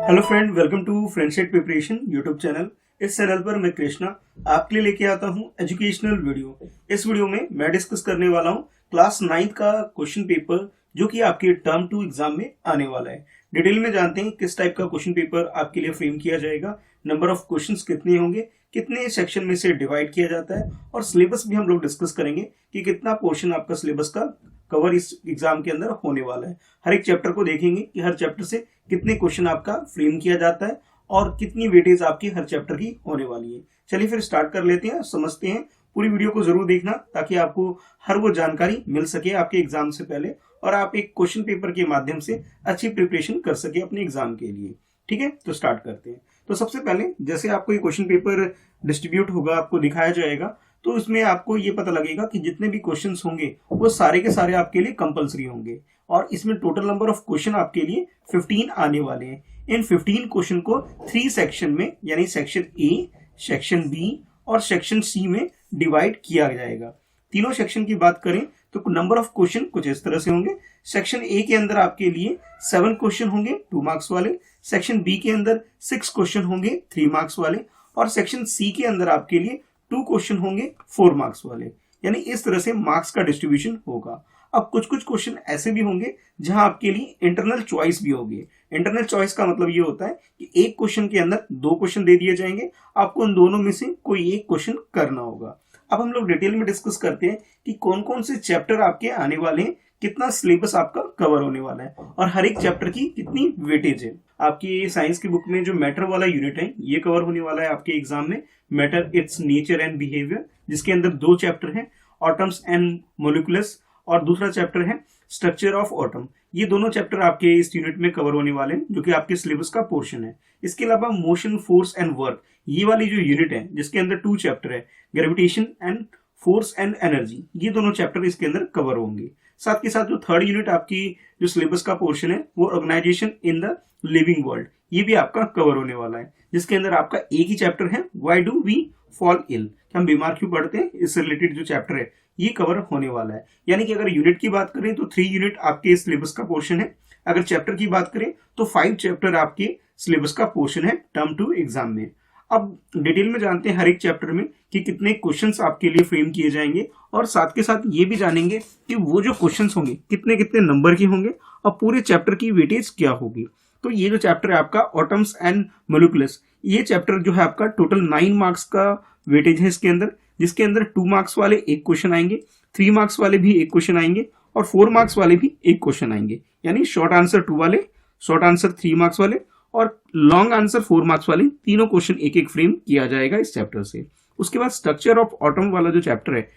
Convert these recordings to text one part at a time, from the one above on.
Hello friend, welcome to friendship preparation YouTube channel. इस channel पर मैं कृष्णा आपके लिए लेके आता हूं एजुकेशनल वीडियो। इस वीडियो में मैं डिस्कस करने वाला हूं क्लास 9 का क्वेश्चन पेपर जो कि आपके टर्म 2 एग्जाम में आने वाला है। डिटेल में जानते हैं किस टाइप का क्वेश्चन पेपर आपके लिए फ्रेम किया जाएगा, नंबर ऑफ क्वेश्चंस कितने होंगे, कितने सेक्शन में से डिवाइड किया जाता है, और सिलेबस भी हम लोग डिस्कस करेंगे कि कितना पोर्शन आपका सिलेबस का कवर इस एग्जाम के अंदर होने वाला है। हर एक चैप्टर को देखेंगे कि हर चैप्टर से कितने क्वेश्चन आपका फ्रेम किया जाता है और कितनी वेटेज आपकी हर चैप्टर की होने वाली है। चलिए फिर स्टार्ट कर लेते हैं, समझते हैं। पूरी वीडियो को जरूर देखना ताकि आपको हर वो जानकारी मिल सके आपके एग्जाम से पहले और आप एक क्वेश्चन पेपर के माध्यम से अच्छी प्रिपरेशन कर सके अपने एग्जाम के लिए। ठीक है, तो स्टार्ट करते हैं। तो सबसे पहले जैसे आपको ये क्वेश्चन पेपर डिस्ट्रीब्यूट होगा, आपको दिखाया जाएगा, तो इसमें आपको ये पता लगेगा कि जितने भी क्वेश्चंस होंगे वो सारे के सारे आपके लिए कंपलसरी होंगे और इसमें टोटल नंबर ऑफ क्वेश्चन आपके लिए 15 आने वाले हैं। इन 15 क्वेश्चन को 3 सेक्शन में यानी सेक्शन ए, सेक्शन बी और सेक्शन सी में डिवाइड किया जाएगा। तीनों सेक्शन की बात करें तो नंबर ऑफ क्वेश्चन कुछ इस तरह से होंगे। सेक्शन ए के अंदर आपके लिए 7 क्वेश्चन होंगे 2 मार्क्स वाले, सेक्शन बी के अंदर 6 क्वेश्चन होंगे 3 मार्क्स वाले और सेक्शन सी के अंदर आपके लिए 2 क्वेश्चन होंगे 4 मार्क्स वाले। यानी इस तरह से मार्क्स का डिस्ट्रीब्यूशन होगा। अब कुछ कुछ क्वेश्चन ऐसे भी होंगे जहां आपके लिए इंटरनल चॉइस भी होगी। इंटरनल चॉइस का मतलब ये होता है कि एक क्वेश्चन के अंदर 2 क्वेश्चन दे दिए जाएंगे, आपको उन दोनों में से कोई एक क्वेश्चन करना होगा। अब हम लोग डिटेल में डिस्कस करते हैं कि कौन कौन से चैप्टर आपके आने वाले हैं, कितना सिलेबस आपका कवर होने वाला है और हर एक चैप्टर की कितनी वेटेज है। आपकी साइंस की बुक में जो मैटर वाला यूनिट है ये कवर होने वाला है आपके एग्जाम में, matter it's nature and behaviour, जिसके अंदर 2 चैप्टर हैं, ऑटम्स एंड मोलिकुलस, और दूसरा चैप्टर है स्ट्रक्चर ऑफ ऑटम। ये दोनों चैप्टर आपके इस यूनिट में कवर होने वाले हैं जो कि आपके सिलेबस का पोर्शन है। इसके अलावा मोशन, फोर्स एंड वर्क, ये वाली जो यूनिट है जिसके अंदर 2 चैप्टर है, gravitation and force and energy, ये दोनों चैप्टर इसके अंदर कवर होंगे। साथ के साथ जो थर्ड यूनिट आपकी जो सिलेबस का पोर्शन है वो organisation in the living world, ये भी आपका कवर होने वाला है, जिसके अंदर आपका एक ही चैप्टर है why do we fall ill, हम बीमार क्यों पड़ते हैं, इससे रिलेटेड जो चैप्टर है ये कवर होने वाला है। यानी कि अगर यूनिट की बात करें तो 3 यूनिट आपके सिलेबस का पोर्शन है, अगर चैप्टर की बात करें तो 5 चैप्टर आपके सिलेबस का पोर्शन है टर्म 2 एग्जाम में। अब डिटेल में जानते हैं हर एक चैप्टर में कि कितने क्वेश्चंस आपके लिए फ्रेम किए जाएंगे और साथ के साथ ये भी जानेंगे कि वो जो क्वेश्चंस होंगे कितने कितने नंबर के होंगे और पूरे चैप्टर की वेटेज क्या होगी। तो ये जो चैप्टर है आपका ऑटम्स एंड मोलिकुलस, ये चैप्टर जो है आपका टोटल 9 मार्क्स का वेटेज है इसके अंदर, जिसके अंदर 2 मार्क्स वाले एक क्वेश्चन आएंगे, 3 मार्क्स वाले भी एक क्वेश्चन आएंगे और 4 मार्क्स वाले भी एक क्वेश्चन आएंगे। यानी शॉर्ट आंसर 2 वाले, शॉर्ट आंसर 3 मार्क्स वाले और लॉन्ग आंसर 4 मार्क्स वाले, तीनों क्वेश्चन एक एक फ्रेम किया जाएगा इस चैप्टर से। उसके बाद स्ट्रक्चर ऑफ ऑटम वाला जो चैप्टर है,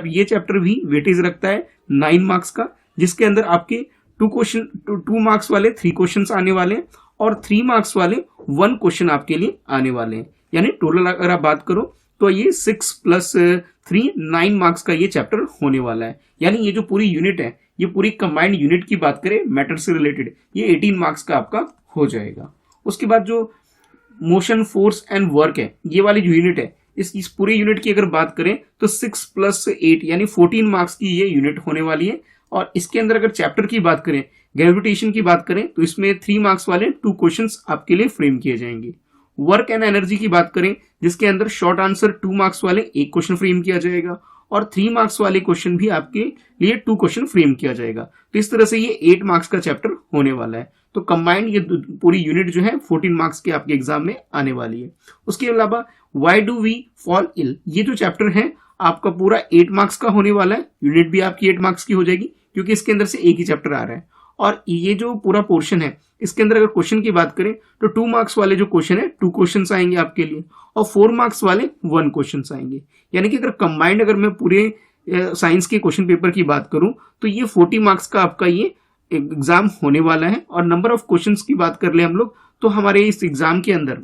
ये चैप्टर भी वेटेज रखता है 9 मार्क्स का, जिसके अंदर आपके 2 मार्क्स वाले 3 क्वेश्चन आने वाले हैं और 3 मार्क्स वाले 1 क्वेश्चन आपके लिए आने वाले हैं। यानी टोटल अगर आप बात करो तो ये 6 + 3 9 मार्क्स का ये चैप्टर होने वाला है। यानी ये जो पूरी यूनिट है, ये पूरी कंबाइंड यूनिट की बात करें मैटर से रिलेटेड, ये 18 मार्क्स का आपका हो जाएगा। उसके बाद जो मोशन, फोर्स एंड वर्क है, ये वाली जो यूनिट है, इस पूरे यूनिट की अगर बात करें तो 6 + 8 यानी 14 मार्क्स की ये यूनिट होने वाली है। और इसके अंदर अगर चैप्टर की बात करें, ग्रेविटेशन की बात करें, तो इसमें 3 मार्क्स वाले 2 क्वेश्चंस आपके लिए फ्रेम किए जाएंगे। वर्क एंड एनर्जी की बात करें, जिसके अंदर शॉर्ट आंसर 2 मार्क्स वाले एक क्वेश्चन फ्रेम किया जाएगा और 3 मार्क्स वाले क्वेश्चन भी आपके लिए 2 क्वेश्चन फ्रेम किया जाएगा। तो इस तरह से ये 8 मार्क्स का चैप्टर होने वाला है। तो कंबाइंड ये पूरी यूनिट जो है 14 मार्क्स के आपके एग्जाम में आने वाली है। उसके अलावा why do we fall ill, ये जो चैप्टर है आपका पूरा 8 मार्क्स का होने वाला है। यूनिट भी आपकी 8 मार्क्स की हो जाएगी क्योंकि इसके अंदर से एक ही चैप्टर आ रहा है। और ये जो पूरा पोर्शन है, इसके अंदर अगर क्वेश्चन की बात करें तो 2 मार्क्स वाले जो क्वेश्चन है 2 क्वेश्चन आएंगे आपके लिए और 4 मार्क्स वाले 1 क्वेश्चन आएंगे। यानी कि अगर कंबाइंड अगर मैं पूरे साइंस के क्वेश्चन पेपर की बात करूं तो ये 40 मार्क्स का आपका ये एग्जाम होने वाला है। और नंबर ऑफ क्वेश्चंस की बात कर ले हम लोग तो हमारे इस एग्जाम के अंदर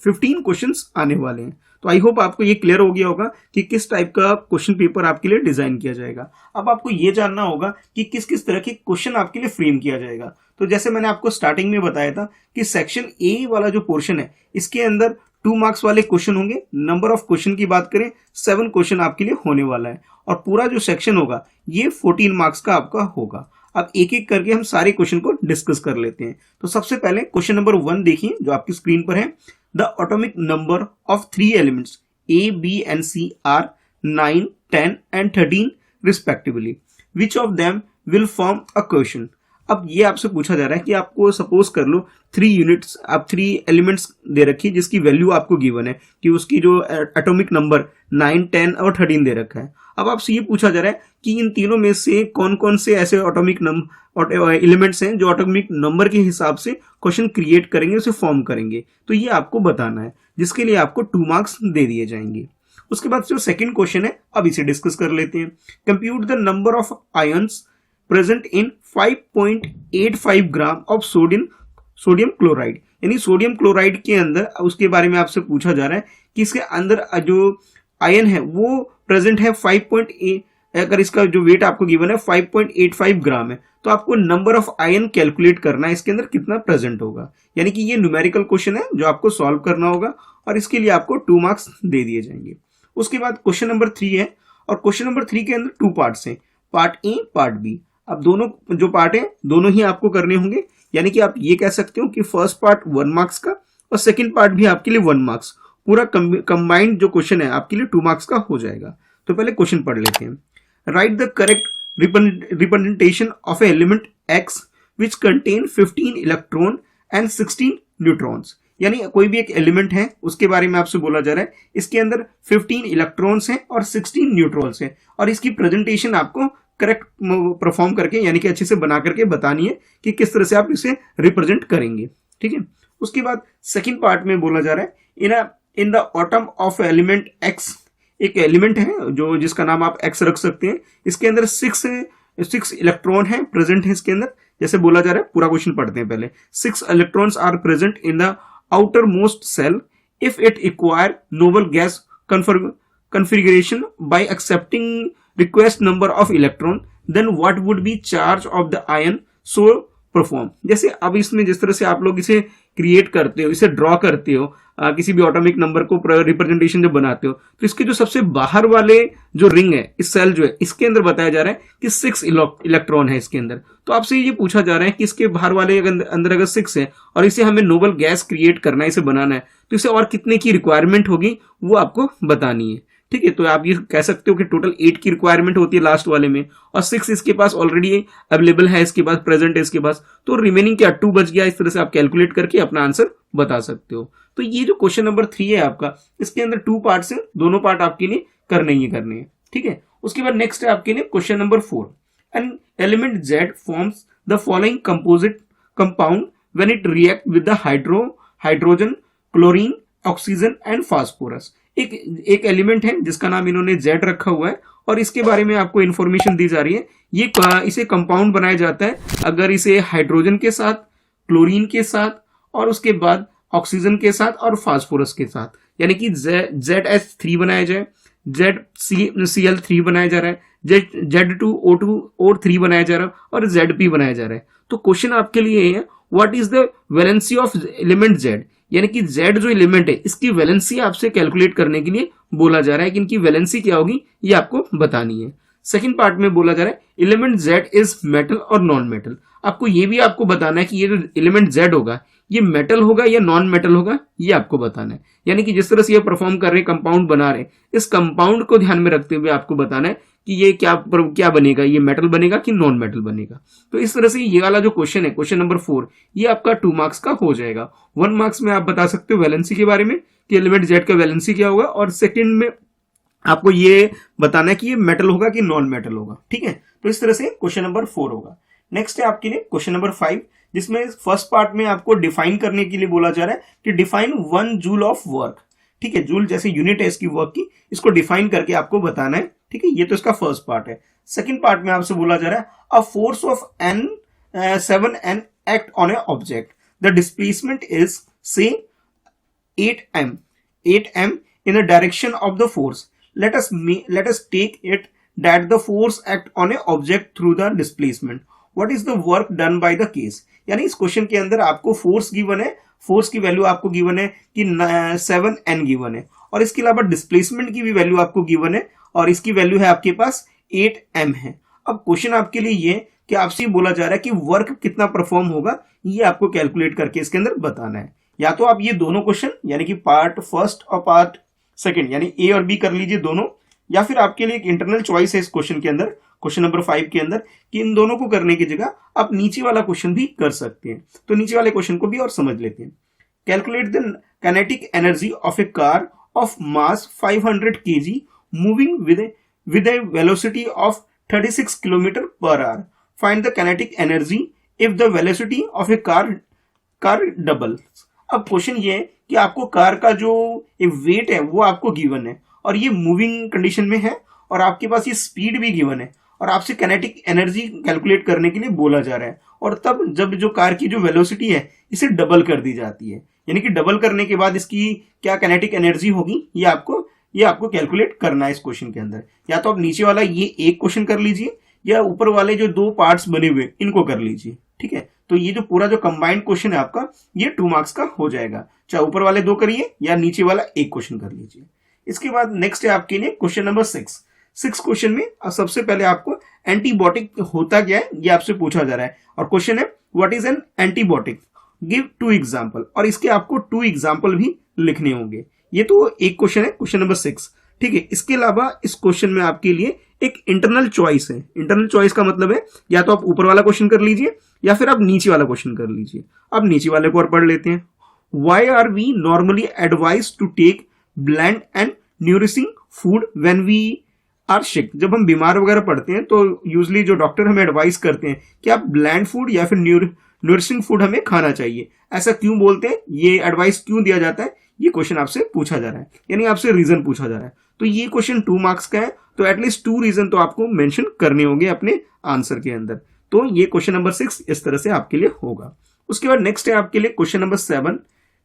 15 क्वेश्चंस आने वाले हैं। तो आई होप आपको ये क्लियर हो गया होगा कि किस टाइप का क्वेश्चन पेपर आपके लिए डिजाइन किया जाएगा। अब आपको ये जानना होगा कि किस किस तरह के क्वेश्चन आपके लिए फ्रेम किया जाएगा। तो जैसे मैंने आपको स्टार्टिंग में बताया था कि सेक्शन ए वाला जो पोर्शन है, इसके अंदर 2 मार्क्स वाले क्वेश्चन होंगे। नंबर ऑफ क्वेश्चन की बात करें 7 क्वेश्चन आपके लिए होने वाला है और पूरा जो सेक्शन होगा ये 14 मार्क्स का आपका होगा। अब एक एक करके हम सारे क्वेश्चन को डिस्कस कर लेते हैं। तो सबसे पहले क्वेश्चन नंबर 1 देखिए जो आपकी स्क्रीन पर है। The atomic number of 3 elements A, B and C are 9, 10 and 13 respectively. Which of them will form a quotient? अब ये आपसे पूछा जा रहा है कि आपको सपोज कर लो 3 यूनिट्स, आप 3 एलिमेंट्स दे रखी है जिसकी वैल्यू आपको गिवन है कि उसकी जो एटॉमिक नंबर 9, 10 और 13 दे रखा है। अब आपसे ये पूछा जा रहा है कि इन तीनों में से कौन कौन से ऐसे एटॉमिक एलिमेंट्स हैं जो एटॉमिक नंबर के हिसाब से क्वेश्चन क्रिएट करेंगे, उसे फॉर्म करेंगे। तो ये आपको बताना है, जिसके लिए आपको 2 मार्क्स दे दिए जाएंगे। उसके बाद जो सेकंड क्वेश्चन है अब इसे डिस्कस कर लेते हैं। Compute the number of ions present in 5.85 gram of sodium chloride. यानी सोडियम क्लोराइड के अंदर उसके बारे में आपसे पूछा जा रहा है कि इसके अंदर जो आयन है वो प्रेजेंट है 5.8, अगर इसका जो वेट आपको गिवन है 5.85 ग्राम है, तो आपको नंबर ऑफ आयन कैलकुलेट करना है इसके अंदर कितना प्रेजेंट होगा। यानी कि ये न्यूमेरिकल क्वेश्चन है जो आपको सॉल्व करना होगा और इसके लिए आपको 2 मार्क्स दे दिए जाएंगे। उसके बाद क्वेश्चन नंबर 3 है और क्वेश्चन नंबर 3 के अंदर 2 पार्ट्स हैं, पार्ट ए पार्ट बी। अब दोनों जो पार्ट है दोनों ही आपको करने होंगे। यानी कि आप ये कह सकते हो कि फर्स्ट पार्ट 1 मार्क्स का और सेकंड पार्ट भी आपके लिए 1 मार्क्स। पूरा कंबाइंड जो क्वेश्चन है आपके लिए 2 मार्क्स का हो जाएगा। तो पहले क्वेश्चन पढ़ लेते हैं। Right the correct representation of element x which contain 15 electron and 16 neutrons. यानी कोई भी एक एलिमेंट है उसके बारे में आपसे बोला जा रहा है, इसके अंदर 15 इलेक्ट्रॉन्स हैं और 16 न्यूट्रॉन्स हैं और इसकी प्रेजेंटेशन आपको करेक्ट परफॉर्म करके यानी कि अच्छे से बना करके बतानी है कि किस तरह से आप इसे रिप्रेजेंट करेंगे। ठीक है। उसके बाद सेकंड पार्ट में बोला जा रहा है in the atom of element x. एक एलिमेंट है जो जिसका नाम आप एक्स रख सकते हैं, इसके अंदर 6 इलेक्ट्रॉन है प्रेजेंट है इसके अंदर। जैसे बोला जा रहा है, पूरा क्वेश्चन पढ़ते हैं पहले। 6 electrons are present in the outermost shell if it acquire noble gas configuration by accepting request number of electron, then what would be charge of the ion so perform। जैसे अब इसमें जिस तरह से आप लोग इसे क्रिएट करते हो, इसे ड्रॉ करते हो, किसी भी एटॉमिक नंबर को रिप्रेजेंटेशन जब बनाते हो, तो इसके जो सबसे बाहर वाले जो रिंग है, इस सेल जो है इसके अंदर बताया जा रहा है कि 6 इलेक्ट्रॉन है इसके अंदर। तो आपसे ये पूछा जा रहा है कि इसके बाहर वाले अंदर अगर 6 है और इसे हमें नोबल गैस क्रिएट करना है, इसे बनाना है, तो इसे और कितने की रिक्वायरमेंट होगी वो आपको बतानी है। ठीक है। तो आप ये कह सकते हो कि टोटल 8 की रिक्वायरमेंट होती है लास्ट वाले में और 6 इसके पास ऑलरेडी अवेलेबल है, इसके पास प्रेजेंट है इसके पास, तो रिमेनिंग क्या 2 बच गया। इस तरह से आप कैलकुलेट करके अपना आंसर बता सकते हो। तो ये जो क्वेश्चन नंबर 3 है आपका, इसके अंदर 2 पार्ट्स हैं, दोनों पार्ट आपके लिए करने ही करने हैं। ठीक है। उसके बाद नेक्स्ट है आपके लिए question number 4। An element Z forms the following composite compound when it react with the hydrogen, chlorine, oxygen and phosphorus. एक एलिमेंट है जिसका नाम इन्होंने Z रखा हुआ है और इसके बारे में आपको इंफॉर्मेशन दी जा रही है। ये इसे कंपाउंड बनाया जाता है अगर इसे हाइड्रोजन के साथ, क्लोरीन के साथ और उसके बाद ऑक्सीजन के साथ और फास्फोरस के साथ। यानी कि ZH3 बनाया जाए, ZCl3 बनाया जा रहा है, Z2O3 बनाया जा रहा है और ZP बनाया जा रहा है। तो क्वेश्चन आपके लिए है what is the valency of element Z। यानी कि Z जो एलिमेंट है इसकी वैलेंसी आपसे कैलकुलेट करने के लिए बोला जा रहा है कि इनकी वैलेंसी क्या होगी ये आपको बतानी है। सेकंड पार्ट में बोला जा रहा है एलिमेंट Z इज मेटल और नॉन मेटल। आपको ये भी आपको बताना है कि ये जो एलिमेंट Z होगा ये मेटल होगा या नॉन मेटल होगा, ये आपको बताना है। यानी कि जिस तरह से ये परफॉर्म कर रहे हैं, कंपाउंड बना रहे हैं, इस कंपाउंड को ध्यान में रखते हुए आपको बताना है कि ये क्या बनेगा, ये मेटल बनेगा कि नॉन मेटल बनेगा। तो इस तरह से ये वाला जो क्वेश्चन है, क्वेश्चन नंबर 4, ये आपका 2 मार्क्स का हो जाएगा। 1 मार्क्स में आप बता सकते हो वैलेंसी के बारे में कि एलिमेंट Z का वैलेंसी क्या होगा, और सेकंड में आपको ये बताना है कि ये मेटल होगा कि नॉन मेटल होगा। ठीक है। तो इस तरह से क्वेश्चन नंबर 4 होगा। नेक्स्ट है आपके लिए क्वेश्चन नंबर 5, जिसमें फर्स्ट पार्ट में आपको डिफाइन करने के लिए बोला जा रहा है कि डिफाइन 1 जूल ऑफ वर्क। ठीक है। जूल जैसे यूनिट है इसकी वर्क की, इसको डिफाइन करके आपको बताना है। ठीक है। ये तो इसका फर्स्ट पार्ट है। सेकंड पार्ट में आपसे बोला जा रहा है a force of N7 N act on A object, the displacement is से 8m in the direction of the force. Let us take it that the force act on a object through the displacement. What is the work done by the case? यानी इस question के अंदर आपको force given है, force की value आपको given है कि 7n गिवन है और इसके अलावा डिस्प्लेसमेंट की भी वैल्यू आपको गिवन है और इसकी वैल्यू है आपके पास 8m है। अब क्वेश्चन आपके लिए ये कि आपसे ये बोला जा रहा है कि वर्क कितना परफॉर्म होगा, ये आपको कैलकुलेट करके इसके अंदर बताना है। या तो आप ये दोनों क्वेश्चन यानी कि पार्ट फर्स्ट और पार्ट सेकंड यानी ए और बी कर लीजिए दोनों, या फिर आपके लिए एक इंटरनल चॉइस है इस क्वेश्चन के अंदर, क्वेश्चन नंबर 5 के अंदर, कि इन दोनों को करने की जगह आप नीचे वाला क्वेश्चन भी कर सकते हैं। तो नीचे वाले क्वेश्चन को भी और समझ लेते हैं। Calculate the kinetic energy of A car of mass 500 kg moving with A velocity of 36 kilometre per our. Find the kinetic energy if the velocity of A car double. अब क्वेश्चन ये है कि आपको कार का जो wait है वो आपको गिवन है और ये मूविंग कंडीशन में है और आपके पास ये स्पीड भी गिवन है और आपसे काइनेटिक एनर्जी कैलकुलेट करने के लिए बोला जा रहा है। और तब जब जो कार की जो वेलोसिटी है इसे डबल कर दी जाती है, यानी कि डबल करने के बाद इसकी क्या काइनेटिक एनर्जी होगी ये आपको कैलकुलेट करना है इस क्वेश्चन के अंदर। या तो आप नीचे वाला ये एक क्वेश्चन कर लीजिए या ऊपर वाले जो दो पार्ट्स बने हुए इनको कर लीजिए। ठीक है, तो ये जो पूरा जो कंबाइंड क्वेश्चन है आपका ये 2 मार्क्स का हो जाएगा, चाहे ऊपर वाले दो करिए या नीचे वाला एक क्वेश्चन कर लीजिए। इसके बाद नेक्स्ट है आपके लिए क्वेश्चन नंबर 6 क्वेश्चन में सबसे पहले आपको एंटीबायोटिक होता क्या है ये आपसे पूछा जा रहा है और क्वेश्चन है what is an antibiotic, give 2 example, और इसके आपको 2 एग्जांपल भी लिखने होंगे। ये तो एक क्वेश्चन है, क्वेश्चन नंबर 6। ठीक है, इसके अलावा इस क्वेश्चन में आपके लिए एक इंटरनल चॉइस है। इंटरनल चॉइस का मतलब है या तो आप ऊपर वाला क्वेश्चन कर लीजिए या फिर आप नीचे वाला क्वेश्चन कर लीजिए। अब नीचे वाले को और पढ़ लेते हैं। Why are we normally advise to take bland and nourishing food when we are sick. जब हम बीमार वगैरह पड़ते हैं तो यूजली जो डॉक्टर हमें एडवाइस करते हैं कि आप ब्लैंड फूड या फिर न्यूरिशिंग फूड हमें खाना चाहिए। ऐसा क्यों बोलते हैं, ये एडवाइस क्यों दिया जाता है, ये क्वेश्चन आपसे पूछा जा रहा है, यानी आपसे रीजन पूछा जा रहा है। तो ये क्वेश्चन 2 मार्क्स का है, तो एटलीस्ट 2 रीजन तो आपको मेंशन करने होंगे अपने आंसर के अंदर। तो ये क्वेश्चन नंबर 6 इस तरह से आपके लिए होगा। उसके बाद नेक्स्ट है आपके लिए question number 7,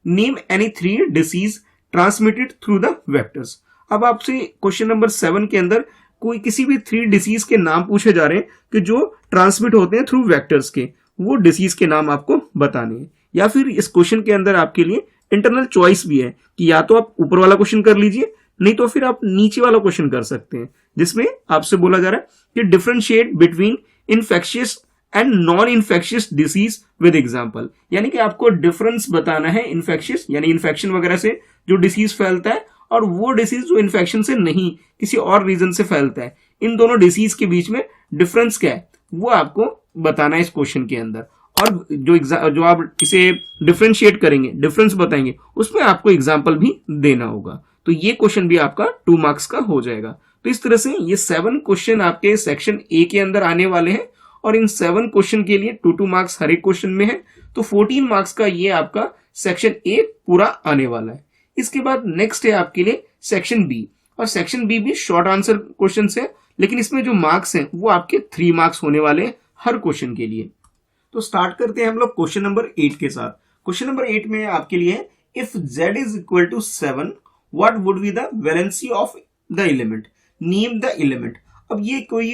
name any 3 disease transmitted through the vectors. अब आपसे क्वेश्चन नंबर 7 के अंदर कोई किसी भी 3 डिसीज के नाम पूछे जा रहे हैं कि जो ट्रांसमिट होते हैं थ्रू वेक्टर्स के, वो डिसीज के नाम आपको बताने हैं। या फिर इस क्वेश्चन के अंदर आपके लिए इंटरनल चॉइस भी है कि या तो आप ऊपर वाला क्वेश्चन कर लीजिए, नहीं तो फिर आप नीचे वाला क्वेश्चन कर सकते हैं, जिसमें आपसे बोला जा रहा है कि differentiate between infectious and non infectious disease with example. यानी कि आपको डिफरेंस बताना है इन्फेक्शियस यानी इन्फेक्शन वगैरह से जो डिसीज फैलता है और वो डिसीज जो इन्फेक्शन से नहीं किसी और रीजन से फैलता है, इन दोनों डिसीज के बीच में डिफरेंस क्या है वो आपको बताना है इस क्वेश्चन के अंदर। और जो आप इसे डिफरेंशिएट करेंगे, डिफरेंस बताएंगे, उसमें आपको एग्जाम्पल भी देना होगा। तो ये क्वेश्चन भी आपका 2 मार्क्स का हो जाएगा। तो इस तरह से ये 7 क्वेश्चन आपके सेक्शन ए के अंदर आने वाले हैं और इन 7 क्वेश्चन के लिए 2 मार्क्स हर एक क्वेश्चन में है, तो 14 मार्क्स का ये आपका सेक्शन ए पूरा आने वाला है। इसके बाद नेक्स्ट है आपके लिए सेक्शन बी, और सेक्शन बी भी शॉर्ट आंसर क्वेश्चन है, लेकिन इसमें जो मार्क्स हैं वो आपके 3 मार्क्स होने वाले हैं हर क्वेश्चन के लिए। तो स्टार्ट करते हैं हम लोग क्वेश्चन नंबर 8 के साथ। क्वेश्चन नंबर 8 में आपके लिए if z is equal to 7 what would be the valency of the element, name the element. अब ये कोई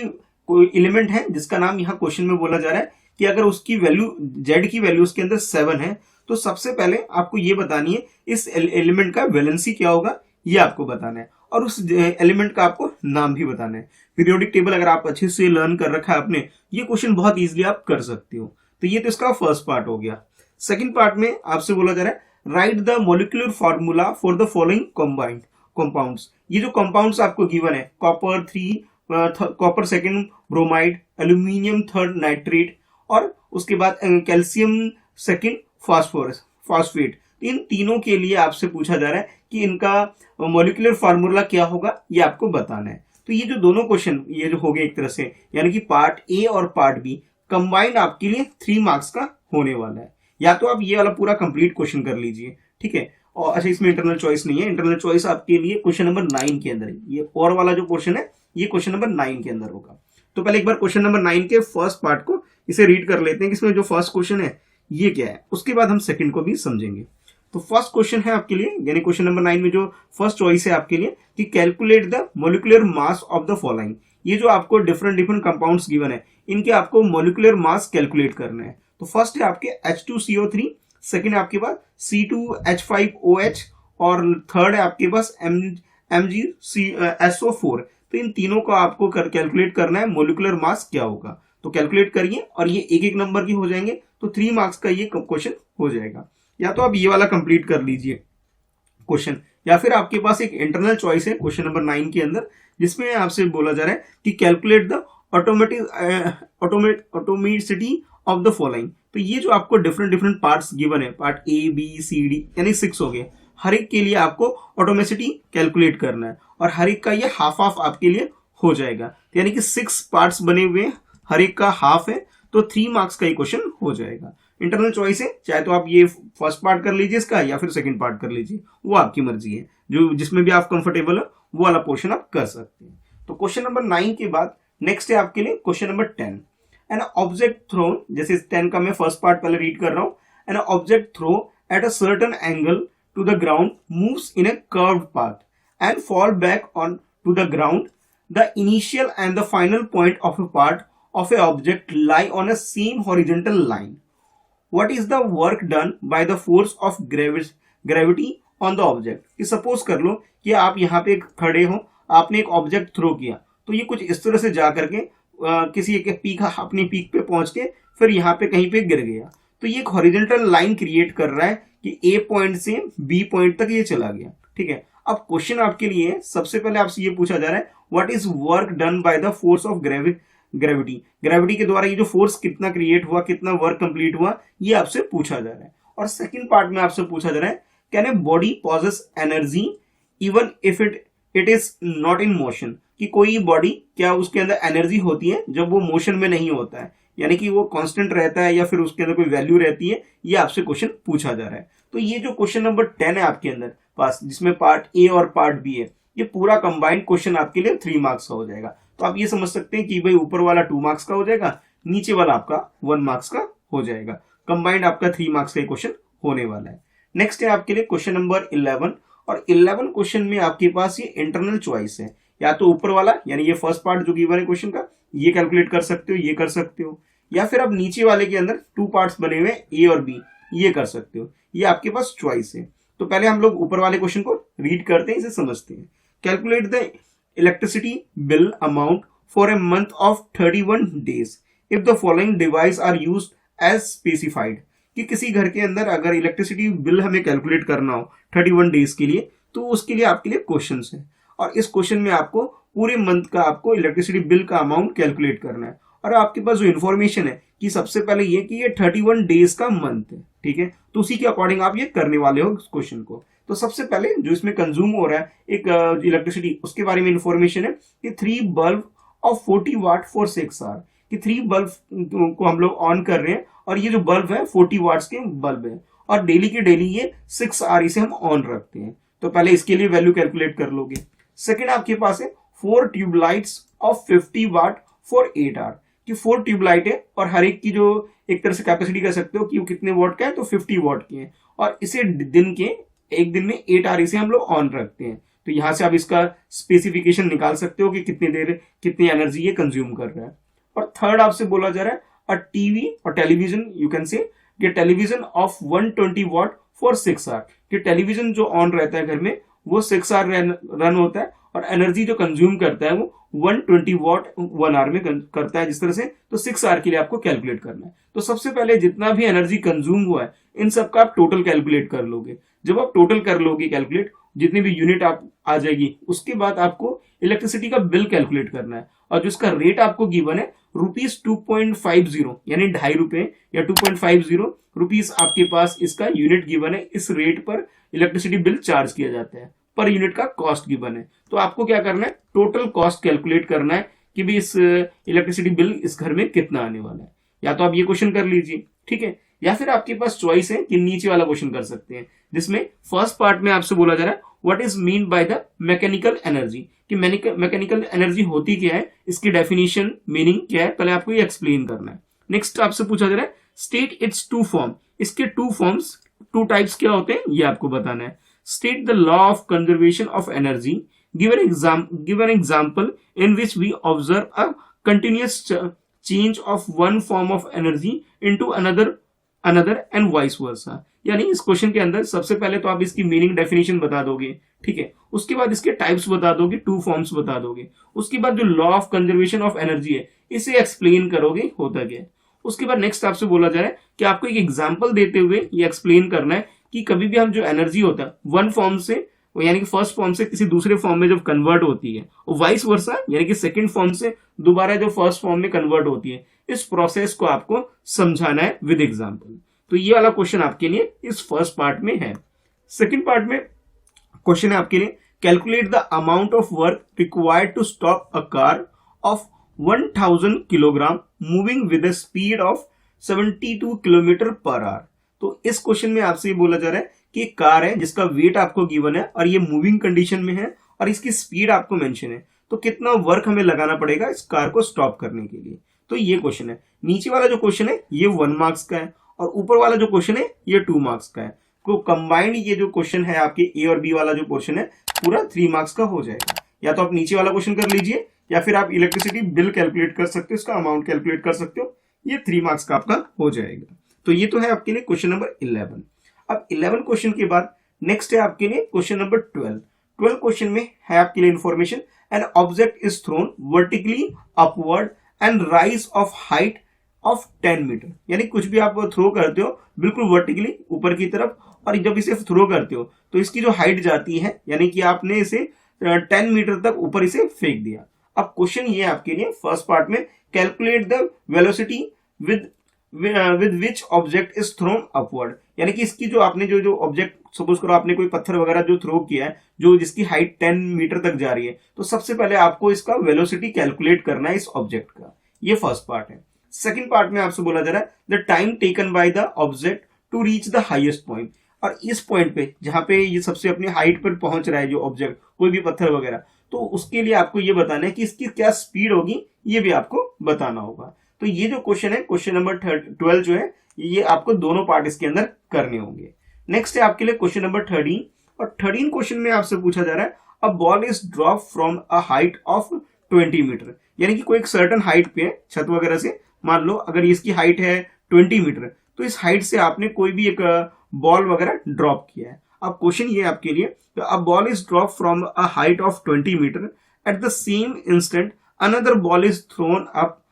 एलिमेंट है जिसका नाम यहाँ क्वेश्चन में बोला जा रहा है कि अगर उसकी वैल्यू z की वैल्यू उसके अंदर 7 है, तो सबसे पहले आपको ये बतानी है इस एलिमेंट का वैलेंसी क्या होगा, ये आपको बताना है और उस एलिमेंट का आपको नाम भी बताना है। पीरियोडिक टेबल अगर आप अच्छे से लर्न कर रखा है आपने, ये क्वेश्चन बहुत इजीली आप कर सकते हो। तो ये तो इसका फर्स्ट पार्ट हो गया। सेकंड पार्ट में आपसे बोला जा रहा है right the molecular formula for the following combined compounds. ये जो कंपाउंड्स आपको गिवन है, copper 3 copper second bromide, aluminium 3rd nitrate और उसके बाद कैल्शियम 2nd फास्फेट, इन तीनों के लिए आपसे पूछा जा रहा है कि इनका मॉलिक्यूलर फार्मूला क्या होगा, ये आपको बताना है। तो ये जो दोनों क्वेश्चन ये जो हो गए एक तरह से, यानी कि पार्ट ए और पार्ट बी कंबाइंड आपके लिए 3 मार्क्स का होने वाला है। या तो आप ये वाला पूरा कंप्लीट क्वेश्चन कर लीजिए, ठीक है। और अच्छा, इसमें इंटरनल चॉइस नहीं है, इंटरनल चॉइस आपके लिए क्वेश्चन नंबर 9 के अंदर है। ये और वाला जो क्वेश्चन है ये क्वेश्चन नंबर 9 के अंदर होगा। तो पहले एक बार क्वेश्चन नंबर 9 के फर्स्ट पार्ट को इसे रीड कर लेते हैं कि इसमें जो फर्स्ट क्वेश्चन है ये क्या है, उसके बाद हम सेकंड को भी समझेंगे। तो फर्स्ट क्वेश्चन है आपके लिए, यानी क्वेश्चन नंबर 9 में जो फर्स्ट चॉइस है आपके लिए कि calculate the molecular mass of the following. ये जो आपको डिफरेंट कंपाउंड्स गिवन है, इनके आपको मॉलिक्यूलर मास कैलकुलेट करना है। तो फर्स्ट है आपके H2CO3, सेकंड है आपके पास C2H5OH और थर्ड है आपके पास MgSO4। तो इन तीनों को आपको कैलकुलेट करना है मॉलिक्यूलर मास क्या होगा। तो कैलकुलेट करिए और ये एक एक नंबर के हो जाएंगे, तो 3 मार्क्स का ये क्वेश्चन हो जाएगा। या तो आप ये वाला कंप्लीट कर लीजिए क्वेश्चन, या फिर आपके पास एक इंटरनल चॉइस है क्वेश्चन नंबर 9 के अंदर, जिसमें आपसे बोला जा रहा है कि calculate the atomicity of the following. तो ये जो आपको डिफरेंट डिफरेंट पार्ट्स गिवन है, part A B C D यानी 6 हो गए, हर एक के लिए आपको ऑटोमेसिटी कैलकुलेट करना है और हर एक का ये हाफ हाफ आपके लिए हो जाएगा। यानी कि 6 पार्ट्स बने हुए हैं, हर एक का हाफ है, तो 3 मार्क्स का ये क्वेश्चन हो जाएगा। इंटरनल चॉइस है, चाहे तो आप ये फर्स्ट पार्ट कर लीजिए इसका या फिर सेकंड पार्ट कर लीजिए, वो आपकी मर्जी है, जो जिसमें भी आप कंफर्टेबल हो वो वाला पोर्शन आप कर सकते हैं। तो क्वेश्चन नंबर 9 के बाद नेक्स्ट है आपके लिए question number 10। An object thrown, जैसे 10 का मैं फर्स्ट पार्ट पहले रीड कर रहा हूं। An object throw at a certain angle to the ground moves in a curved path and fall back on to the ground. The initial and the final point of a part of a object lie on a same horizontal line. What is the work done by the force of gravity on the object? कि suppose कर लो कि आप यहाँ पे खड़े हो, आपने एक ऑब्जेक्ट थ्रो किया, तो ये कुछ इस तरह से जा करके किसी एक पीक, अपनी पीक पे पहुंच के फिर यहाँ पे कहीं पे गिर गया। तो ये एक हॉरिजॉन्टल लाइन क्रिएट कर रहा है कि ए पॉइंट से बी पॉइंट तक ये चला गया। ठीक है, अब क्वेश्चन आपके लिए सबसे पहले आपसे ये पूछा जा रहा है, what is work done by the force of gravity के द्वारा ये जो फोर्स कितना क्रिएट हुआ, कितना वर्क कंप्लीट हुआ, ये आपसे पूछा जा रहा है। और सेकंड पार्ट में आपसे पूछा जा रहा है, can a body possess energy even if it is not in motion, कि कोई बॉडी क्या उसके अंदर एनर्जी होती है जब वो मोशन में नहीं होता है, यानी कि वो कांस्टेंट रहता है या फिर उसके अंदर कोई वैल्यू रहती है, ये आपसे क्वेश्चन पूछा जा रहा है। तो ये जो क्वेश्चन नंबर 10 है आपके अंदर पास, जिसमें पार्ट ए और पार्ट बी है, ये पूरा कंबाइंड क्वेश्चन आपके लिए 3 मार्क्स का हो जाएगा। तो आप ये समझ सकते हैं कि भाई ऊपर वाला 2 मार्क्स का हो जाएगा, नीचे वाला आपका 1 मार्क्स का हो जाएगा। कंबाइंड आपका 3 मार्क्स का क्वेश्चन होने वाला है। नेक्स्ट है आपके लिए क्वेश्चन नंबर 11, और 11 क्वेश्चन में आपके पास ये इंटरनल चॉइस है, या तो ऊपर वाला यानी ये फर्स्ट पार्ट जो गिवन है क्वेश्चन का, ये कैलकुलेट कर सकते हो, ये कर सकते हो, या फिर आप नीचे वाले के अंदर 2 पार्ट्स बने हुए ए और बी, ये कर सकते हो, ये आपके पास चॉइस है। तो पहले हम लोग ऊपर वाले क्वेश्चन को रीड करते हैं, इसे समझते हैं। Calculate the electricity bill amount for a month of 31 days if the following device are used as specified। कि किसी घर के अंदर अगर इलेक्ट्रिसिटी बिल हमें कैलकुलेट करना हो 31 डेज के लिए, तो उसके लिए आपके लिए क्वेश्चन है, और इस क्वेश्चन में आपको पूरे मंथ का आपको इलेक्ट्रिसिटी बिल का अमाउंट कैलकुलेट करना है। और आपके पास जो इन्फॉर्मेशन है कि सबसे पहले ये कि ये 31 डेज का मंथ है, ठीक है, तो उसी के अकॉर्डिंग आप ये करने वाले हो इस क्वेश्चन को। तो सबसे पहले जो इसमें कंज्यूम हो रहा है एक इलेक्ट्रिसिटी, उसके बारे में इंफॉर्मेशन है कि 3 bulb of 40 watt for 6 hour, कि 3 बल्ब को हम लोग ऑन कर रहे हैं, और ये जो बल्ब है 40 वाट्स के बल्ब है, और डेली के डेली ये 6 आवर इसे हम ऑन रखते हैं। तो पहले इसके लिए वैल्यू कैलकुलेट कर लोगे। सेकेंड आपके पास है 4 tubelights of 50 watt for 8 hour, कि 4 ट्यूबलाइट है और हर एक की जो एक तरह से कैपेसिटी कह सकते हो कि वो कितने वॉट का है, तो 50 वॉट की है, और इसे एक दिन में 8 आवर इसे हम लोग ऑन रखते हैं। तो यहां से आप इसका स्पेसिफिकेशन निकाल सकते हो कि कितनी देर कितनी एनर्जी ये कंज्यूम कर रहा है। और थर्ड आपसे बोला जा रहा है अ टीवी और television, you can say television of 120 watt for 6 hour, कि टेलीविजन जो ऑन रहता है घर में वो 6 आवर रन होता है, और एनर्जी जो कंज्यूम करता है वो 120 वॉट 1 आवर में करता है जिस तरह से। तो 6 आवर के लिए आपको कैलकुलेट करना है। तो सबसे पहले जितना भी एनर्जी कंज्यूम हुआ है इन सब का आप टोटल कैलकुलेट कर लोगे। जब आप टोटल कर लोगे कैलकुलेट, जितनी भी यूनिट आप आ जाएगी, उसके बाद आपको इलेक्ट्रिसिटी का बिल कैलकुलेट करना है, और जो इसका रेट आपको गिवन है ₹2.50 यानी ₹2.50 या 2.50 रुपीज आपके पास इसका यूनिट गिवन है। इस रेट पर इलेक्ट्रिसिटी बिल चार्ज किया जाता है, पर यूनिट का कॉस्ट गिवन है। तो आपको क्या करना है, टोटल कॉस्ट कैलकुलेट करना है कि भी इस इलेक्ट्रिसिटी बिल इस घर में कितना आने वाला है। या तो आप ये क्वेश्चन कर लीजिए, ठीक है, या फिर आपके पास चॉइस है कि नीचे वाला क्वेश्चन कर सकते हैं, जिसमें फर्स्ट पार्ट में आपसे बोला जा रहा है what is mean by the mechanical energy, कि मैकेनिकल एनर्जी होती क्या है, इसकी डेफिनेशन मीनिंग क्या है, पहले आपको ये एक्सप्लेन करना है। नेक्स्ट आपसे पूछा जा रहा है स्टेट इट्स 2 फॉर्म, इसके 2 फॉर्म्स 2 टाइप्स क्या होते हैं ये आपको बताना है। State the law of conservation of energy, give an example in which we observe a continuous change of one form of energy into another another and vice versa. यानी इस क्वेश्चन के अंदर सबसे पहले तो आप इसकी मीनिंग डेफिनेशन बता दोगे, ठीक है, उसके बाद इसके टाइप्स बता दोगे, टू फॉर्म्स बता दोगे, उसके बाद जो law of conservation of energy है इसे एक्सप्लेन करोगे होता क्या है। उसके बाद नेक्स्ट आपसे बोला जा रहा है कि आपको एक एग्जांपल देते हुए ये एक्सप्लेन करना है कि कभी भी हम जो एनर्जी होता है वन फॉर्म से यानी कि फर्स्ट फॉर्म से किसी दूसरे फॉर्म में जब कन्वर्ट होती है, और वाइस वर्सा यानी कि सेकंड फॉर्म से दोबारा जो फर्स्ट फॉर्म में कन्वर्ट होती है, इस प्रोसेस को आपको समझाना है विद एग्जांपल। तो ये वाला क्वेश्चन आपके लिए इस फर्स्ट पार्ट में है। सेकंड पार्ट में क्वेश्चन है आपके लिए, calculate the amount of work required to stop a car of 1000 kilogram moving with a speed of 72 kilometre per hour. तो इस क्वेश्चन में आपसे ये बोला जा रहा है कि एक कार है जिसका वेट आपको गिवन है और ये मूविंग कंडीशन में है और इसकी स्पीड आपको मेंशन है, तो कितना वर्क हमें लगाना पड़ेगा इस कार को स्टॉप करने के लिए। तो ये क्वेश्चन है। नीचे वाला जो क्वेश्चन है ये 1 मार्क्स का है और ऊपर वाला जो क्वेश्चन है ये 2 मार्क्स का है। तो कंबाइंड ये जो क्वेश्चन है आपके ए और बी वाला जो पोर्शन है पूरा 3 मार्क्स का हो जाएगा। या तो आप नीचे वाला क्वेश्चन कर लीजिए या फिर आप इलेक्ट्रिसिटी बिल कैलकुलेट कर सकते हो, इसका अमाउंट कैलकुलेट कर सकते हो, ये 3 मार्क्स का आपका हो जाएगा। तो ये तो है आपके लिए क्वेश्चन नंबर 11। अब 11 क्वेश्चन के बाद नेक्स्ट है आपके लिए क्वेश्चन नंबर 12। 12 क्वेश्चन में है आपके लिए information, an object is thrown vertically upward and rise of height of 10 metre. यानी कुछ भी आप थ्रो करते हो बिल्कुल वर्टिकली ऊपर की तरफ, और जब इसे थ्रो करते हो तो इसकी जो हाइट जाती है यानी कि आपने इसे 10 मीटर तक ऊपर इसे फेंक दिया। अब क्वेश्चन ये आपके लिए फर्स्ट पार्ट में, calculate the velocity with which object is throne upward. यानी कि इसकी जो आपने जो ऑब्जेक्ट, सपोज करो आपने कोई पत्थर वगैरह जो थ्रो किया है जो जिसकी हाइट 10 मीटर तक जा रही है, तो सबसे पहले आपको इसका वेलोसिटी कैलकुलेट करना है इस ऑब्जेक्ट का। ये फर्स्ट पार्ट है। सेकंड पार्ट में आपसे बोला जा रहा है the time taken by the object to reach the highest point. और इस पॉइंट पे जहां पे ये सबसे अपनी हाइट पर पहुंच रहा है जो ऑब्जेक्ट, कोई भी पत्थर वगैरह, तो उसके लिए आपको ये बताना है कि इसकी क्या स्पीड होगी, ये भी आपको बताना होगा। तो ये जो क्वेश्चन है क्वेश्चन नंबर 12 जो है ये आपको दोनों पार्ट इसके अंदर करने होंगे। नेक्स्ट है आपके लिए क्वेश्चन नंबर 13, और 13 क्वेश्चन में आपसे पूछा जा रहा है a ball is drop from a height of 20 metre. यानी कि कोई एक सर्टन हाइट पे है छत वगैरह से, मान लो अगर इसकी हाइट है 20 मीटर, तो इस हाइट से आपने कोई भी एक बॉल वगैरह ड्रॉप किया है। अब क्वेश्चन ये आपके लिए, a ball is drop from a height of 20 metre at the same instant another ball is thrown up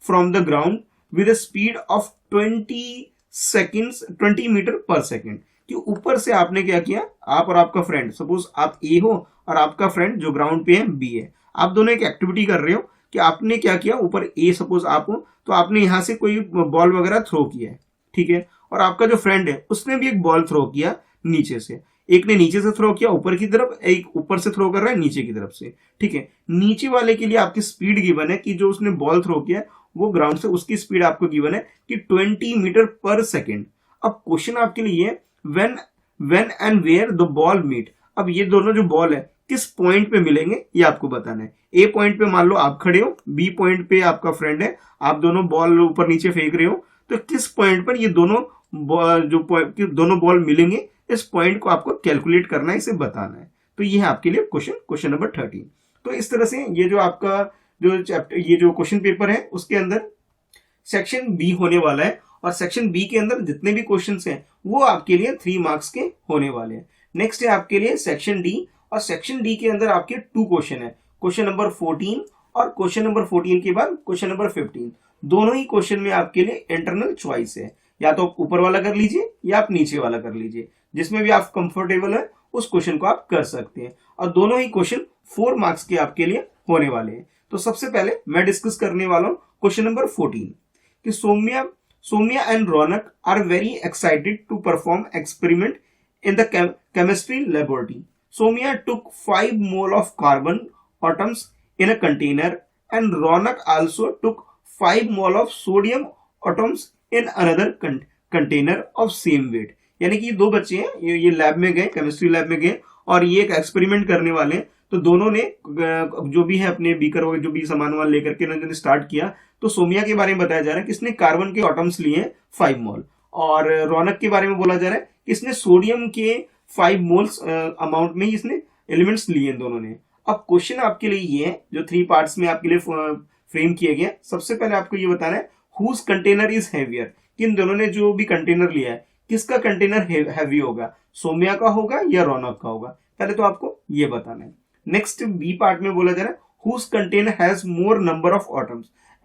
from the ground with a speed of 20 metre per second. कि ऊपर से आपने क्या किया, आप और आपका फ्रेंड, सपोज आप ए हो और आपका फ्रेंड जो ग्राउंड पे है बी है, आप दोनों एक एक्टिविटी कर रहे हो कि आपने क्या किया, ऊपर ए सपोज आप हो तो आपने यहां से कोई बॉल वगैरह थ्रो किया है, ठीक है, और आपका जो फ्रेंड है उसने भी एक बॉल थ्रो किया नीचे से। एक ने नीचे से थ्रो किया ऊपर की तरफ, एक ऊपर से थ्रो कर रहा है नीचे की तरफ से, ठीक है। नीचे वाले के लिए आपकी स्पीड गिवन है कि जो उसने बॉल थ्रो किया वो ग्राउंड से, उसकी स्पीड आपको गिवन है कि 20 मीटर पर सेकेंड। अब क्वेश्चन आपके लिए when and where the ball meet. अब ये दोनों जो बॉल है किस पॉइंट पे मिलेंगे ये आपको बताना है। ए पॉइंट पे मान लो आप खड़े हो, बी पॉइंट पे आपका फ्रेंड है, आप दोनों बॉल ऊपर नीचे फेंक रहे हो, तो किस पॉइंट पर ये दोनों दोनों बॉल मिलेंगे, इस पॉइंट को आपको कैलकुलेट करना है, इसे बताना है। तो ये है आपके लिए क्वेश्चन नंबर 13। तो इस तरह से ये जो आपका जो चैप्टर, ये जो क्वेश्चन पेपर है उसके अंदर सेक्शन बी होने वाला है, और सेक्शन बी के अंदर जितने भी क्वेश्चंस हैं वो आपके लिए 3 मार्क्स के होने वाले हैं। नेक्स्ट है आपके लिए सेक्शन डी, और सेक्शन डी के अंदर आपके 2 क्वेश्चन है, क्वेश्चन नंबर 14 और क्वेश्चन नंबर 14 के बाद क्वेश्चन नंबर 15। दोनों ही क्वेश्चन में आपके लिए इंटरनल चॉइस है, या तो ऊपर वाला कर लीजिए या आप नीचे वाला कर लीजिए, जिसमें भी आप कंफर्टेबल है उस क्वेश्चन को आप कर सकते हैं। और दोनों ही क्वेश्चन 4 मार्क्स के आपके लिए होने वाले हैं। तो सबसे पहले मैं डिस्कस करने वाला हूं क्वेश्चन नंबर 14 कि Saumya and Raunak are very excited to perform experiment in the chemistry laboratory. Saumya took 5 mole of carbon atoms in a container and Ronak also took 5 mole of sodium atoms in another container of same weight। यानी कि दो बच्चे हैं, ये lab में गए, chemistry lab में गए और ये एक एक्सपेरिमेंट करने वाले हैं। तो दोनों ने जो भी है अपने बीकर वगैरह जो भी सामान वामान लेकर के उन्होंने स्टार्ट किया। तो सोमिया के बारे में बताया जा रहा है कि इसने कार्बन के एटम्स लिए 5 मोल, और रौनक के बारे में बोला जा रहा है कि इसने सोडियम के 5 मोल्स अमाउंट में इसने एलिमेंट्स लिए दोनों ने। अब क्वेश्चन आपके लिए ये है जो 3 पार्ट्स में आपके लिए फ्रेम किए गए। सबसे पहले आपको ये बताना है हुज कंटेनर इज हैवियर, किन दोनों ने जो भी कंटेनर लिया है किसका कंटेनर हैवी होगा, सौम्या का होगा या रौनक का होगा, पहले तो आपको ये बताना है। नेक्स्ट बी पार्ट में बोला जा रहा है whose container has more number of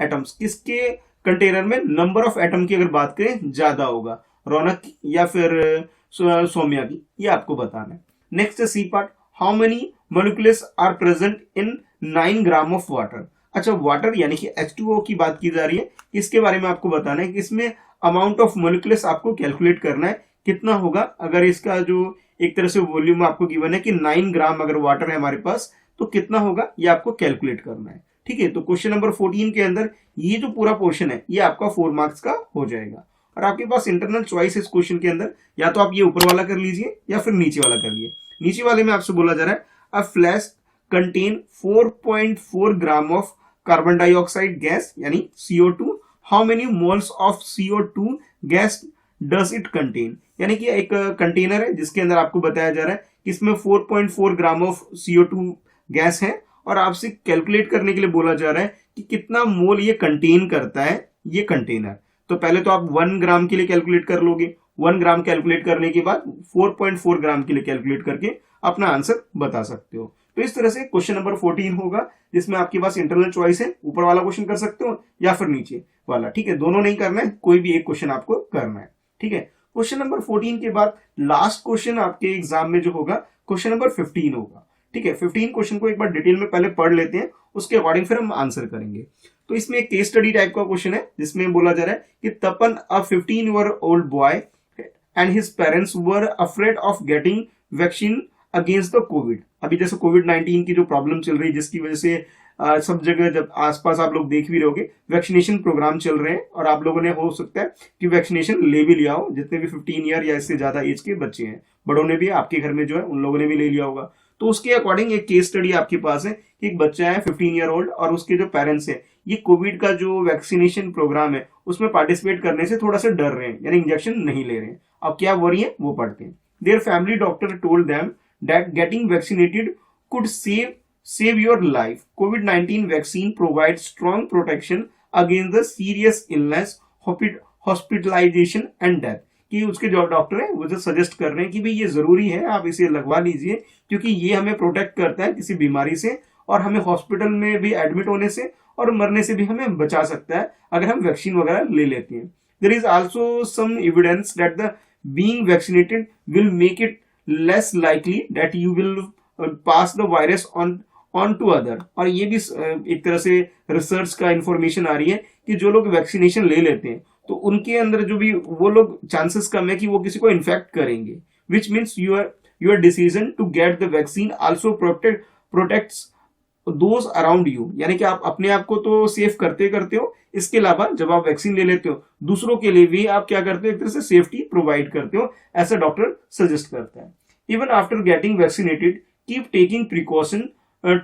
atoms, किसके कंटेनर में नंबर ऑफ एटम की अगर बात करें ज्यादा होगा, रौनक की या फिर सौम्या की, ये आपको बताना है। Next C part, how many molecules are present in 9 gram of water. अच्छा, वाटर यानी कि H2O की बात की जा रही है, इसके बारे में आपको बताना है कि इसमें अमाउंट ऑफ मोलिक्यूल्स आपको कैलकुलेट करना है कितना होगा। अगर इसका जो एक तरह से वॉल्यूम आपको गिवन है कि 9 ग्राम अगर वाटर है हमारे पास तो कितना होगा, ये आपको कैलकुलेट करना है। ठीक है, तो क्वेश्चन नंबर 14 के अंदर ये जो पूरा पोर्शन है ये आपका 4 मार्क्स का हो जाएगा। और आपके पास इंटरनल चॉइस इस क्वेश्चन के अंदर, या तो आप ये ऊपर वाला कर लीजिए या फिर नीचे वाला कर लीजिए। नीचे वाले में आपसे बोला जा रहा है a flash contain 4.4 gram of carbon dioxide gas यानी CO2, how many moles of CO2 gas does it contain, यानी कि एक कंटेनर है जिसके अंदर आपको बताया जा रहा है कि इसमें 4.4 ग्राम ऑफ CO2 गैस है और आपसे कैलकुलेट करने के लिए बोला जा रहा है कि कितना मोल ये कंटेन करता है ये कंटेनर। तो पहले तो आप 1 ग्राम के लिए कैलकुलेट कर लोगे, 1 ग्राम कैलकुलेट करने के बाद 4.4 ग्राम के लिए कैलकुलेट करके अपना आंसर बता सकते हो। तो इस तरह से क्वेश्चन नंबर 14 होगा जिसमें आपके पास इंटरनल चॉइस है, ऊपर वाला क्वेश्चन कर सकते हो या फिर नीचे वाला। ठीक है, दोनों नहीं करना है, कोई भी एक क्वेश्चन आपको करना है। ठीक है, क्वेश्चन नंबर 14 के बाद लास्ट क्वेश्चन आपके एग्जाम में जो होगा क्वेश्चन नंबर 15 होगा। ठीक है, 15 क्वेश्चन को एक बार डिटेल में पहले पढ़ लेते हैं, उसके अकॉर्डिंग फिर हम आंसर करेंगे। तो इसमें एक केस स्टडी टाइप का क्वेश्चन है जिसमें बोला जा रहा है कि तपन अ 15-year-old boy and his parents were afraid of getting vaccine against the Covid. अभी जैसे कोविड-19 की जो प्रॉब्लम चल रही है जिसकी वजह से सब जगह जब आसपास आप लोग देख भी रहोगे वैक्सीनेशन प्रोग्राम चल रहे हैं और आप लोगों ने हो सकता है कि वैक्सीनेशन ले भी लिया हो, जितने भी 15 ईयर या इससे ज्यादा एज के बच्चे हैं, बड़ों ने भी आपके घर में जो है उन लोगों ने भी ले लिया होगा। तो उसके अकॉर्डिंग एक केस स्टडी आपके पास है कि एक बच्चा है 15-year-old और उसके जो पेरेंट्स है ये कोविड का जो वैक्सीनेशन प्रोग्राम है उसमें पार्टिसिपेट करने से थोड़ा सा डर रहे हैं, यानी इंजेक्शन नहीं ले रहे हैं। अब क्या वरी है वो पढ़ते हैं। Their family doctor told them that getting vaccinated could save your life. COVID-19 vaccine provides strong protection against the serious illness, hospitalization and death. कि उसके जो डॉक्टर है वो जो सजेस्ट कर रहे हैं कि भाई ये जरूरी है आप इसे लगवा लीजिए क्योंकि ये हमें प्रोटेक्ट करता है किसी बीमारी से और हमें हॉस्पिटल में भी एडमिट होने से और मरने से भी हमें बचा सकता है अगर हम वैक्सीन वगैरह ले लेते हैं। There is also some evidence that the being vaccinated will make it less likely that you will pass the virus on to other। और ये भी एक तरह से रिसर्च का इंफॉर्मेशन आ रही है कि जो लोग वैक्सीनेशन ले लेते हैं तो उनके अंदर जो भी वो लोग चांसेस कम है कि वो किसी को इन्फेक्ट करेंगे, which means your decision to get the vaccine also protects those around you, यानी कि आप अपने आप को तो सेफ करते हो, इसके अलावा जब आप वैक्सीन ले लेते हो दूसरों के लिए भी आप क्या करते हो एक तरह से सेफ्टी प्रोवाइड करते हो, ऐसा डॉक्टर सजेस्ट करता है। Even after getting vaccinated keep taking precaution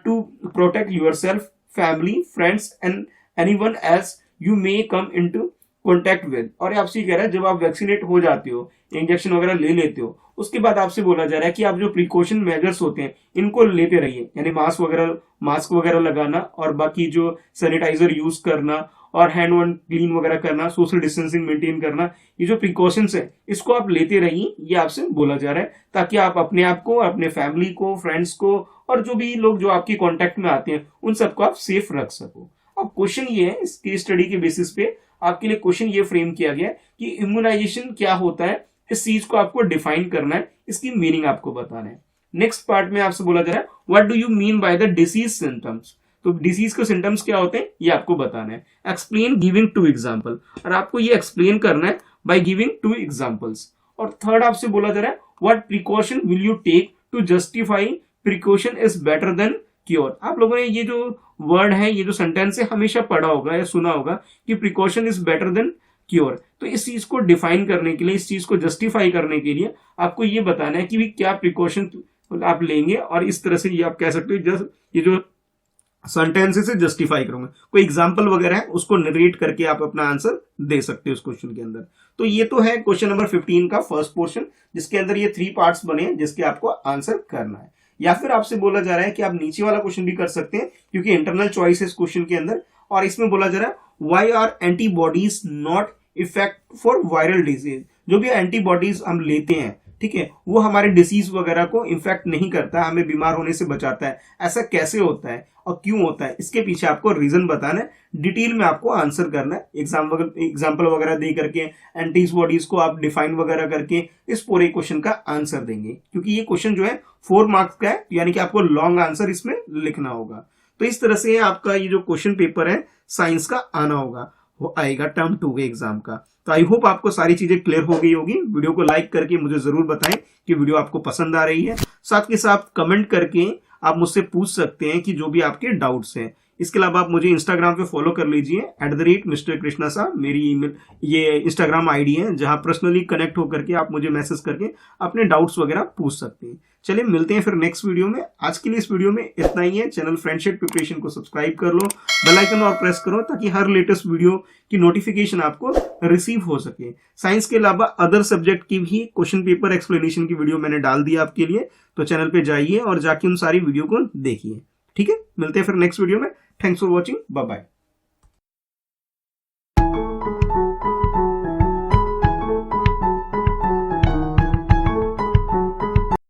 to protect yourself, family, friends and anyone else you may come into contact with. और आपसे कह रहा है जब आप वैक्सीनेट हो जाते हो, इंजेक्शन वगैरह ले लेते हो, उसके बाद आपसे बोला जा रहा है कि आप जो प्रिकॉशन मेजर्स होते हैं इनको लेते रहिए, यानी मास्क वगैरह लगाना और बाकी जो सैनिटाइजर यूज करना और हैंड वन क्लीन वगैरह करना, सोशल डिस्टेंसिंग मेंटेन करना, ये जो प्रिकॉशंस है इसको आप लेते रहिए, ये आपसे बोला जा रहा है ताकि आप अपने आप को, अपने फैमिली को, फ्रेंड्स को और जो भी लोग जो आपके कॉन्टेक्ट में आते हैं उन सबको आप सेफ रख सको। अब क्वेश्चन ये है, इसकी स्टडी के बेसिस पे आपके लिए क्वेश्चन ये फ्रेम किया गया है कि इम्यूनाइजेशन क्या होता है, इस चीज को आपको डिफाइन करना है, इसकी मीनिंग आपको बताना है। नेक्स्ट पार्ट में आपसे बोला जा रहा है what do you mean by the disease symptoms. तो डिसीज के सिम्टम्स क्या होते हैं ये आपको बताना है। एक्सप्लेन गिविंग 2 एग्जांपल, और आपको ये एक्सप्लेन करना है बाय गिविंग 2 एग्जांपल्स। और थर्ड आपसे बोला जा रहा है what precaution will you take to justify precaution is better than cure. आप लोगों ने ये जो वर्ड है, ये जो सेंटेंस है हमेशा पढ़ा होगा या सुना होगा कि precaution is better than cure. तो इस चीज को डिफाइन करने के लिए, इस चीज को जस्टिफाई करने के लिए आपको ये बताना है कि क्या प्रिकॉशन आप लेंगे और इस तरह से ये आप कह सकते हो ये जो सेंटेंस से जस्टिफाई करूंगा, कोई एग्जांपल वगैरह है उसको नरेट करके आप अपना आंसर दे सकते हो उस क्वेश्चन के अंदर। तो ये तो है क्वेश्चन नंबर 15 का फर्स्ट पोर्शन जिसके अंदर ये 3 पार्ट्स बने हैं जिसके आपको आंसर करना है। या फिर आपसे बोला जा रहा है कि आप नीचे वाला क्वेश्चन भी कर सकते हैं क्योंकि इंटरनल चॉइस है इस क्वेश्चन के अंदर, और इसमें बोला जा रहा है why are antibodies not effect for viral disease. जो भी एंटीबॉडीज हम लेते हैं, ठीक है, वो हमारे डिसीज वगैरह को इन्फेक्ट नहीं करता, हमें बीमार होने से बचाता है। ऐसा कैसे होता है और क्यों होता है, इसके पीछे आपको रीजन बताना है, डिटेल में आपको आंसर करना है। एग्जाम्पल वगैरह दे करके, एंटीबॉडीज को आप डिफाइन वगैरह करके इस पूरे क्वेश्चन का आंसर देंगे, क्योंकि ये क्वेश्चन जो है 4 मार्क्स का है, यानी कि आपको लॉन्ग आंसर इसमें लिखना होगा। तो इस तरह से आपका ये जो क्वेश्चन पेपर है साइंस का आना होगा, वो आएगा टर्म 2 के एग्जाम का। तो आई होप आपको सारी चीजें क्लियर हो गई होगी। वीडियो को लाइक करके मुझे जरूर बताएं कि वीडियो आपको पसंद आ रही है। साथ के साथ कमेंट करके आप मुझसे पूछ सकते हैं कि जो भी आपके डाउट्स हैं। इसके अलावा आप मुझे इंस्टाग्राम पे फॉलो कर लीजिए @Mr. कृष्णा साहब, मेरी ईमेल ये इंस्टाग्राम आईडी है, जहां पर्सनली कनेक्ट होकर के आप मुझे मैसेज करके अपने डाउट्स वगैरह पूछ सकते हैं। चलिए मिलते हैं फिर नेक्स्ट वीडियो में। आज के लिए इस वीडियो में इतना ही है। चैनल फ्रेंडशिप प्रिपरेशन को सब्सक्राइब कर लो, बेल आइकन और प्रेस करो, ताकि हर लेटेस्ट वीडियो की नोटिफिकेशन आपको रिसीव हो सके। साइंस के अलावा अदर सब्जेक्ट की भी क्वेश्चन पेपर एक्सप्लेनेशन की वीडियो मैंने डाल दी आपके लिए, तो चैनल पे जाइए और जाके उन सारी वीडियो को देखिए। ठीक है, मिलते हैं फिर नेक्स्ट वीडियो में। Thanks for watching, bye bye.